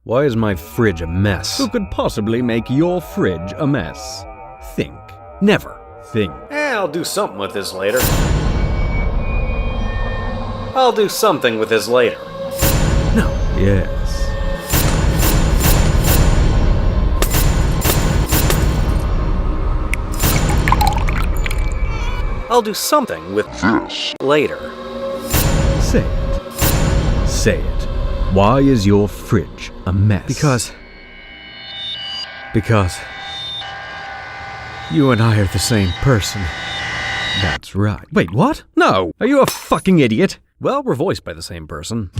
Why is my fridge a mess? Who could possibly make your fridge a mess? Think. Never. Think. I'll do something with this later. I'll do something with this later. No. Yes. I'll do something with this later. Say it. Say it. Why is your fridge a mess? Because you and I are the same person. That's right. Wait, what? No! Are you a fucking idiot? Well, we're voiced by the same person.